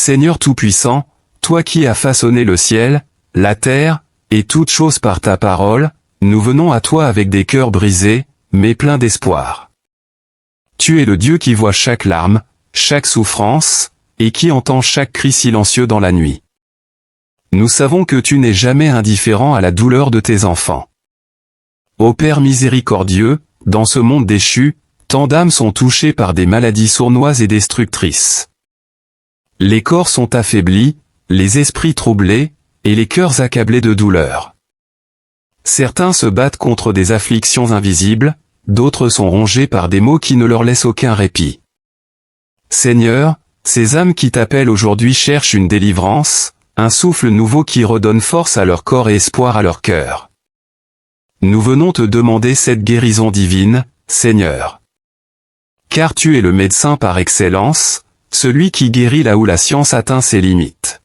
Seigneur Tout-Puissant, toi qui as façonné le ciel, la terre, et toutes choses par ta parole, nous venons à toi avec des cœurs brisés, mais pleins d'espoir. Tu es le Dieu qui voit chaque larme, chaque souffrance, et qui entend chaque cri silencieux dans la nuit. Nous savons que tu n'es jamais indifférent à la douleur de tes enfants. Ô Père miséricordieux, dans ce monde déchu, tant d'âmes sont touchées par des maladies sournoises et destructrices. Les corps sont affaiblis, les esprits troublés, et les cœurs accablés de douleur. Certains se battent contre des afflictions invisibles, d'autres sont rongés par des maux qui ne leur laissent aucun répit. Seigneur, ces âmes qui t'appellent aujourd'hui cherchent une délivrance, un souffle nouveau qui redonne force à leur corps et espoir à leur cœur. Nous venons te demander cette guérison divine, Seigneur. Car tu es le médecin par excellence, celui qui guérit là où la science atteint ses limites.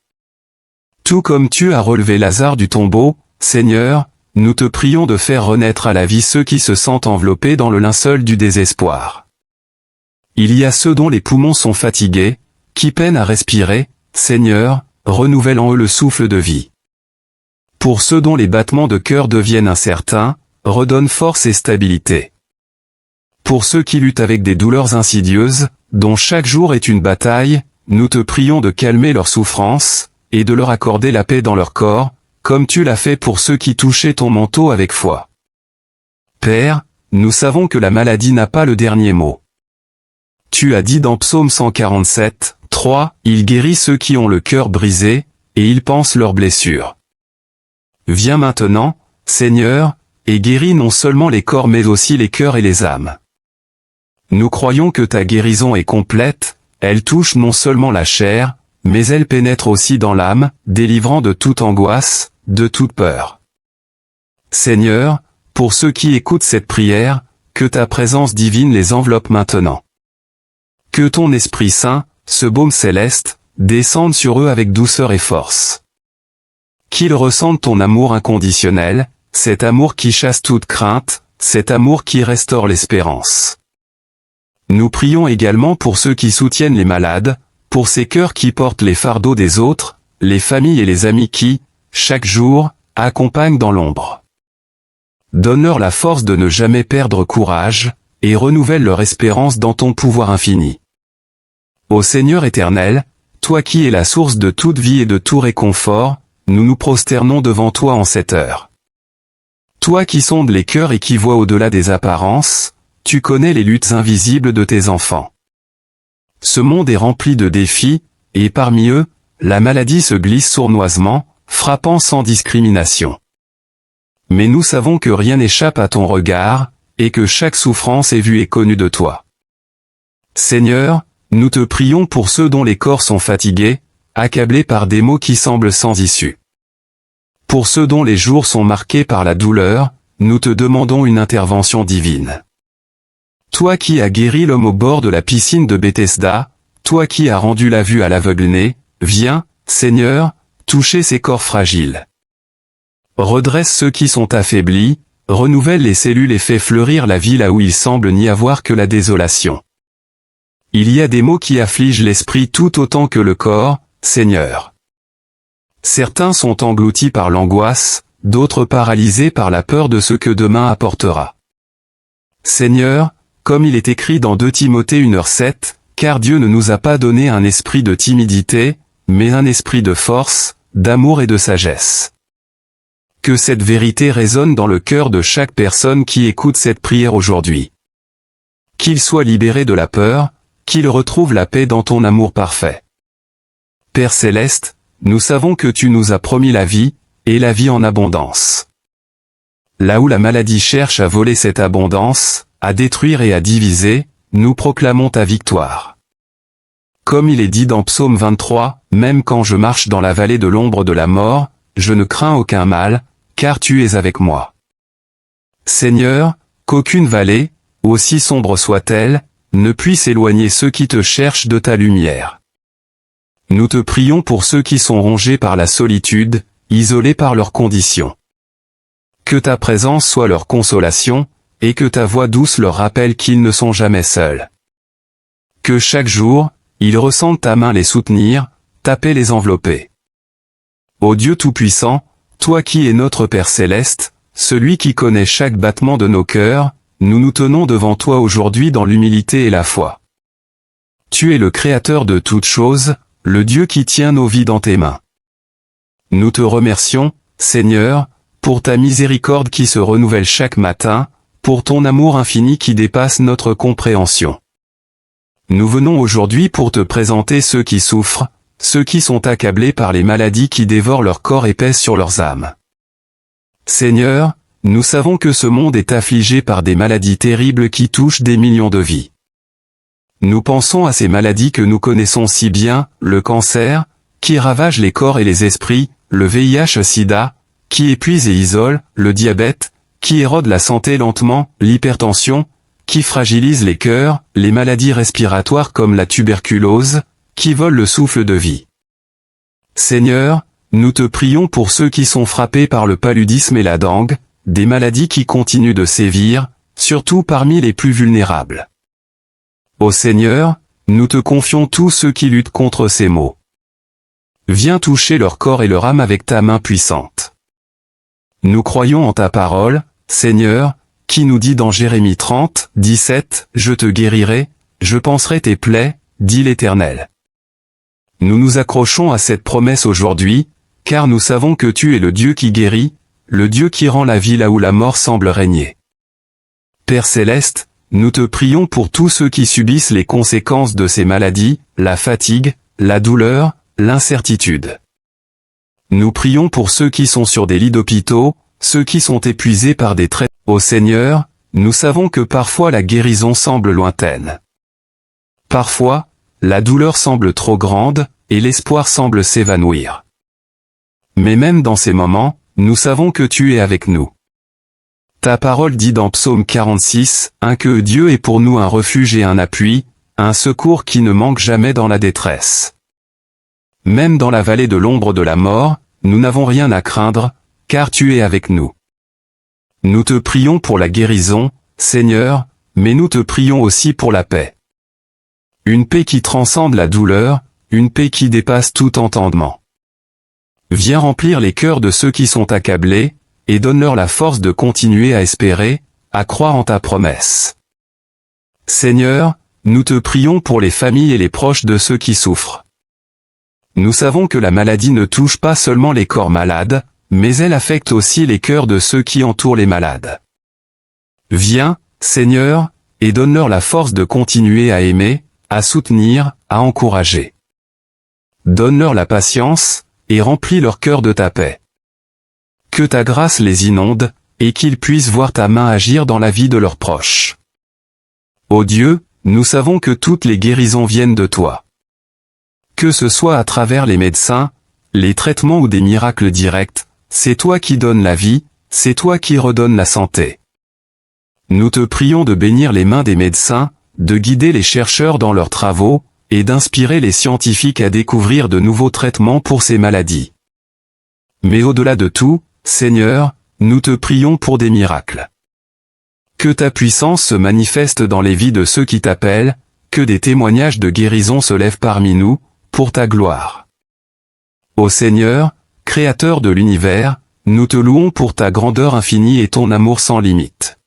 Tout comme tu as relevé Lazare du tombeau, Seigneur, nous te prions de faire renaître à la vie ceux qui se sentent enveloppés dans le linceul du désespoir. Il y a ceux dont les poumons sont fatigués, qui peinent à respirer, Seigneur, renouvelle en eux le souffle de vie. Pour ceux dont les battements de cœur deviennent incertains, redonne force et stabilité. Pour ceux qui luttent avec des douleurs insidieuses, dont chaque jour est une bataille, nous te prions de calmer leurs souffrances, et de leur accorder la paix dans leur corps, comme tu l'as fait pour ceux qui touchaient ton manteau avec foi. Père, nous savons que la maladie n'a pas le dernier mot. Tu as dit dans Psaume 147, 3, « Il guérit ceux qui ont le cœur brisé, et il panse leurs blessures. » Viens maintenant, Seigneur, et guéris non seulement les corps mais aussi les cœurs et les âmes. Nous croyons que ta guérison est complète, elle touche non seulement la chair, mais elle pénètre aussi dans l'âme, délivrant de toute angoisse, de toute peur. Seigneur, pour ceux qui écoutent cette prière, que ta présence divine les enveloppe maintenant. Que ton Esprit Saint, ce baume céleste, descende sur eux avec douceur et force. Qu'ils ressentent ton amour inconditionnel, cet amour qui chasse toute crainte, cet amour qui restaure l'espérance. Nous prions également pour ceux qui soutiennent les malades, pour ces cœurs qui portent les fardeaux des autres, les familles et les amis qui, chaque jour, accompagnent dans l'ombre. Donne-leur la force de ne jamais perdre courage, et renouvelle leur espérance dans ton pouvoir infini. Ô Seigneur éternel, toi qui es la source de toute vie et de tout réconfort, nous nous prosternons devant toi en cette heure. Toi qui sondes les cœurs et qui vois au-delà des apparences, tu connais les luttes invisibles de tes enfants. Ce monde est rempli de défis, et parmi eux, la maladie se glisse sournoisement, frappant sans discrimination. Mais nous savons que rien n'échappe à ton regard, et que chaque souffrance est vue et connue de toi. Seigneur, nous te prions pour ceux dont les corps sont fatigués, accablés par des maux qui semblent sans issue. Pour ceux dont les jours sont marqués par la douleur, nous te demandons une intervention divine. Toi qui as guéri l'homme au bord de la piscine de Bethesda, toi qui as rendu la vue à l'aveugle-né, viens, Seigneur, toucher ces corps fragiles. Redresse ceux qui sont affaiblis, renouvelle les cellules et fais fleurir la vie là où il semble n'y avoir que la désolation. Il y a des maux qui affligent l'esprit tout autant que le corps, Seigneur. Certains sont engloutis par l'angoisse, d'autres paralysés par la peur de ce que demain apportera. Seigneur, comme il est écrit dans 2 Timothée 1h7, car Dieu ne nous a pas donné un esprit de timidité, mais un esprit de force, d'amour et de sagesse. Que cette vérité résonne dans le cœur de chaque personne qui écoute cette prière aujourd'hui. Qu'il soit libéré de la peur, qu'il retrouve la paix dans ton amour parfait. Père céleste, nous savons que tu nous as promis la vie, et la vie en abondance. Là où la maladie cherche à voler cette abondance, à détruire et à diviser, nous proclamons ta victoire. Comme il est dit dans Psaume 23, « Même quand je marche dans la vallée de l'ombre de la mort, je ne crains aucun mal, car tu es avec moi. » Seigneur, qu'aucune vallée, aussi sombre soit-elle, ne puisse éloigner ceux qui te cherchent de ta lumière. Nous te prions pour ceux qui sont rongés par la solitude, isolés par leurs conditions. Que ta présence soit leur consolation, et que ta voix douce leur rappelle qu'ils ne sont jamais seuls. Que chaque jour, ils ressentent ta main les soutenir, ta paix les enveloppait. Ô Dieu Tout-Puissant, toi qui es notre Père Céleste, celui qui connaît chaque battement de nos cœurs, nous nous tenons devant toi aujourd'hui dans l'humilité et la foi. Tu es le Créateur de toutes choses, le Dieu qui tient nos vies dans tes mains. Nous te remercions, Seigneur, pour ta miséricorde qui se renouvelle chaque matin, pour ton amour infini qui dépasse notre compréhension. Nous venons aujourd'hui pour te présenter ceux qui souffrent, ceux qui sont accablés par les maladies qui dévorent leur corps et pèsent sur leurs âmes. Seigneur, nous savons que ce monde est affligé par des maladies terribles qui touchent des millions de vies. Nous pensons à ces maladies que nous connaissons si bien, le cancer, qui ravage les corps et les esprits, le VIH-Sida, qui épuise et isole, le diabète, qui érode la santé lentement, l'hypertension, qui fragilise les cœurs, les maladies respiratoires comme la tuberculose, qui volent le souffle de vie. Seigneur, nous te prions pour ceux qui sont frappés par le paludisme et la dengue, des maladies qui continuent de sévir, surtout parmi les plus vulnérables. Ô Seigneur, nous te confions tous ceux qui luttent contre ces maux. Viens toucher leur corps et leur âme avec ta main puissante. Nous croyons en ta parole, Seigneur, qui nous dit dans Jérémie 30, 17, « Je te guérirai, je panserai tes plaies, dit l'Éternel. » Nous nous accrochons à cette promesse aujourd'hui, car nous savons que tu es le Dieu qui guérit, le Dieu qui rend la vie là où la mort semble régner. Père Céleste, nous te prions pour tous ceux qui subissent les conséquences de ces maladies, la fatigue, la douleur, l'incertitude. Nous prions pour ceux qui sont sur des lits d'hôpitaux, ceux qui sont épuisés par des traitements. Ô Seigneur, nous savons que parfois la guérison semble lointaine. Parfois, la douleur semble trop grande, et l'espoir semble s'évanouir. Mais même dans ces moments, nous savons que tu es avec nous. Ta parole dit dans Psaume 46, « Que Dieu est pour nous un refuge et un appui, un secours qui ne manque jamais dans la détresse. » Même dans la vallée de l'ombre de la mort, nous n'avons rien à craindre, car tu es avec nous. Nous te prions pour la guérison, Seigneur, mais nous te prions aussi pour la paix. Une paix qui transcende la douleur, une paix qui dépasse tout entendement. Viens remplir les cœurs de ceux qui sont accablés, et donne-leur la force de continuer à espérer, à croire en ta promesse. Seigneur, nous te prions pour les familles et les proches de ceux qui souffrent. Nous savons que la maladie ne touche pas seulement les corps malades, mais elle affecte aussi les cœurs de ceux qui entourent les malades. Viens, Seigneur, et donne-leur la force de continuer à aimer, à soutenir, à encourager. Donne-leur la patience, et remplis leur cœur de ta paix. Que ta grâce les inonde, et qu'ils puissent voir ta main agir dans la vie de leurs proches. Ô Dieu, nous savons que toutes les guérisons viennent de toi. Que ce soit à travers les médecins, les traitements ou des miracles directs, c'est toi qui donnes la vie, c'est toi qui redonnes la santé. Nous te prions de bénir les mains des médecins, de guider les chercheurs dans leurs travaux, et d'inspirer les scientifiques à découvrir de nouveaux traitements pour ces maladies. Mais au-delà de tout, Seigneur, nous te prions pour des miracles. Que ta puissance se manifeste dans les vies de ceux qui t'appellent, que des témoignages de guérison se lèvent parmi nous, pour ta gloire. Ô Seigneur, Créateur de l'univers, nous te louons pour ta grandeur infinie et ton amour sans limite.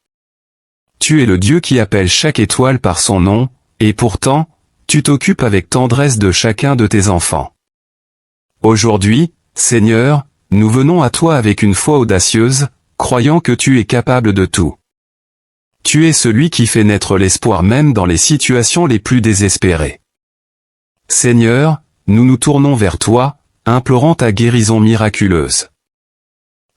Tu es le Dieu qui appelle chaque étoile par son nom, et pourtant, tu t'occupes avec tendresse de chacun de tes enfants. Aujourd'hui, Seigneur, nous venons à toi avec une foi audacieuse, croyant que tu es capable de tout. Tu es celui qui fait naître l'espoir même dans les situations les plus désespérées. Seigneur, nous nous tournons vers toi, implorant ta guérison miraculeuse.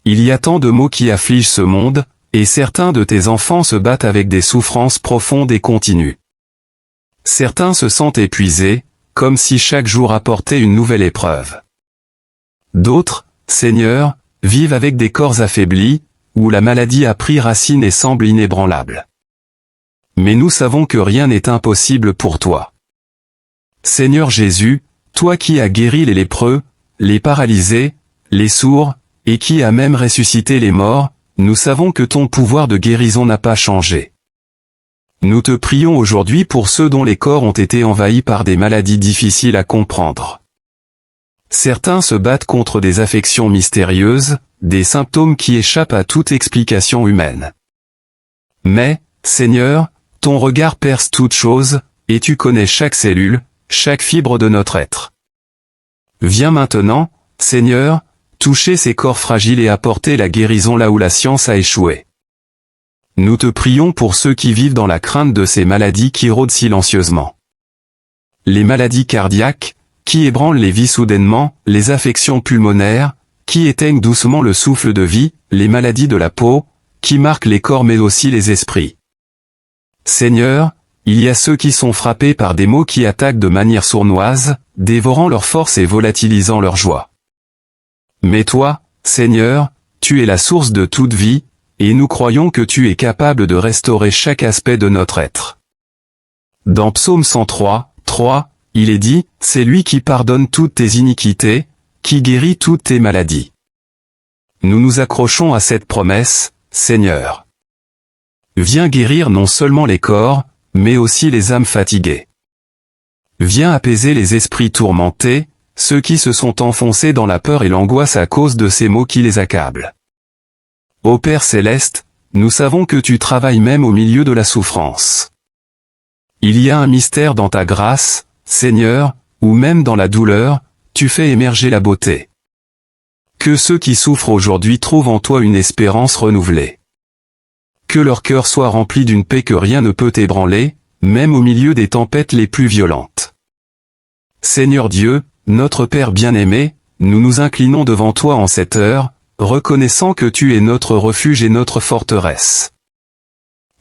Il y a tant de maux qui affligent ce monde, et certains de tes enfants se battent avec des souffrances profondes et continues. Certains se sentent épuisés, comme si chaque jour apportait une nouvelle épreuve. D'autres, Seigneur, vivent avec des corps affaiblis, où la maladie a pris racine et semble inébranlable. Mais nous savons que rien n'est impossible pour toi. Seigneur Jésus, toi qui as guéri les lépreux, les paralysés, les sourds, et qui as même ressuscité les morts, nous savons que ton pouvoir de guérison n'a pas changé. Nous te prions aujourd'hui pour ceux dont les corps ont été envahis par des maladies difficiles à comprendre. Certains se battent contre des affections mystérieuses, des symptômes qui échappent à toute explication humaine. Mais, Seigneur, ton regard perce toute chose, et tu connais chaque cellule, chaque fibre de notre être. Viens maintenant, Seigneur, toucher ces corps fragiles et apporter la guérison là où la science a échoué. Nous te prions pour ceux qui vivent dans la crainte de ces maladies qui rôdent silencieusement. Les maladies cardiaques, qui ébranlent les vies soudainement, les affections pulmonaires, qui éteignent doucement le souffle de vie, les maladies de la peau, qui marquent les corps mais aussi les esprits. Seigneur, il y a ceux qui sont frappés par des maux qui attaquent de manière sournoise, dévorant leur force et volatilisant leur joie. Mais toi, Seigneur, tu es la source de toute vie, et nous croyons que tu es capable de restaurer chaque aspect de notre être. Dans Psaume 103, 3, il est dit, « C'est lui qui pardonne toutes tes iniquités, qui guérit toutes tes maladies. » Nous nous accrochons à cette promesse, Seigneur. Viens guérir non seulement les corps, mais aussi les âmes fatiguées. Viens apaiser les esprits tourmentés, ceux qui se sont enfoncés dans la peur et l'angoisse à cause de ces maux qui les accablent. Ô Père céleste, nous savons que tu travailles même au milieu de la souffrance. Il y a un mystère dans ta grâce, Seigneur, ou même dans la douleur, tu fais émerger la beauté. Que ceux qui souffrent aujourd'hui trouvent en toi une espérance renouvelée. Que leur cœur soit rempli d'une paix que rien ne peut ébranler, même au milieu des tempêtes les plus violentes. Seigneur Dieu, notre Père bien-aimé, nous nous inclinons devant toi en cette heure, reconnaissant que tu es notre refuge et notre forteresse.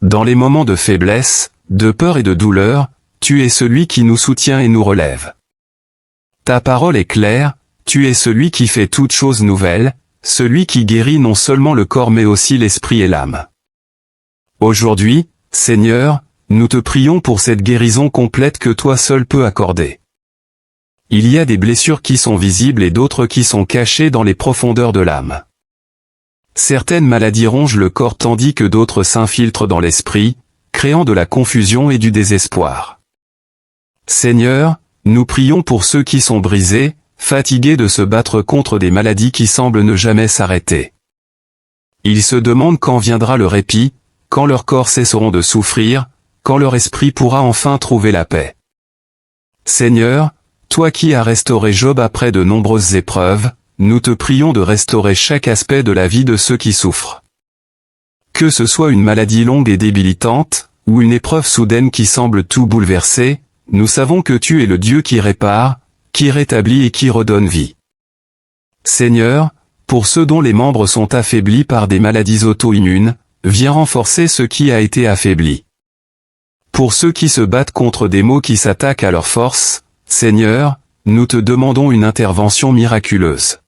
Dans les moments de faiblesse, de peur et de douleur, tu es celui qui nous soutient et nous relève. Ta parole est claire, tu es celui qui fait toutes choses nouvelles, celui qui guérit non seulement le corps mais aussi l'esprit et l'âme. Aujourd'hui, Seigneur, nous te prions pour cette guérison complète que toi seul peux accorder. Il y a des blessures qui sont visibles et d'autres qui sont cachées dans les profondeurs de l'âme. Certaines maladies rongent le corps tandis que d'autres s'infiltrent dans l'esprit, créant de la confusion et du désespoir. Seigneur, nous prions pour ceux qui sont brisés, fatigués de se battre contre des maladies qui semblent ne jamais s'arrêter. Ils se demandent quand viendra le répit, quand leurs corps cesseront de souffrir, quand leur esprit pourra enfin trouver la paix. Seigneur, toi qui as restauré Job après de nombreuses épreuves, nous te prions de restaurer chaque aspect de la vie de ceux qui souffrent. Que ce soit une maladie longue et débilitante, ou une épreuve soudaine qui semble tout bouleverser, nous savons que tu es le Dieu qui répare, qui rétablit et qui redonne vie. Seigneur, pour ceux dont les membres sont affaiblis par des maladies auto-immunes, viens renforcer ce qui a été affaibli. Pour ceux qui se battent contre des maux qui s'attaquent à leur force, Seigneur, nous te demandons une intervention miraculeuse.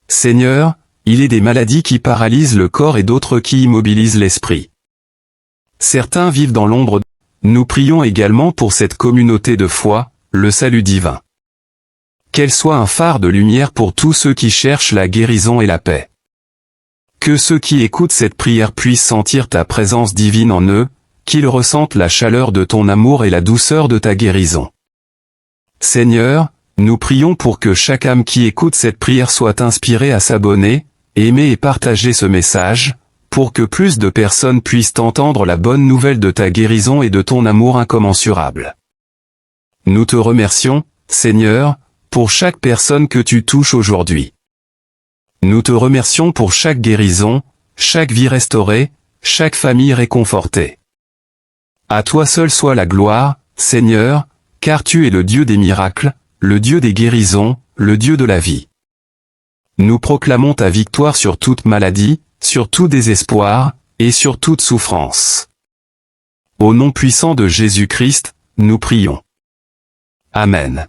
Seigneur, il est des maladies qui paralysent le corps et d'autres qui immobilisent l'esprit. Certains vivent dans l'ombre. Nous prions également pour cette communauté de foi, le salut divin. Qu'elle soit un phare de lumière pour tous ceux qui cherchent la guérison et la paix. Que ceux qui écoutent cette prière puissent sentir ta présence divine en eux, qu'ils ressentent la chaleur de ton amour et la douceur de ta guérison. Seigneur, nous prions pour que chaque âme qui écoute cette prière soit inspirée à s'abonner, aimer et partager ce message, pour que plus de personnes puissent entendre la bonne nouvelle de ta guérison et de ton amour incommensurable. Nous te remercions, Seigneur, pour chaque personne que tu touches aujourd'hui. Nous te remercions pour chaque guérison, chaque vie restaurée, chaque famille réconfortée. À toi seul soit la gloire, Seigneur, car tu es le Dieu des miracles, le Dieu des guérisons, le Dieu de la vie. Nous proclamons ta victoire sur toute maladie, sur tout désespoir, et sur toute souffrance. Au nom puissant de Jésus-Christ, nous prions. Amen.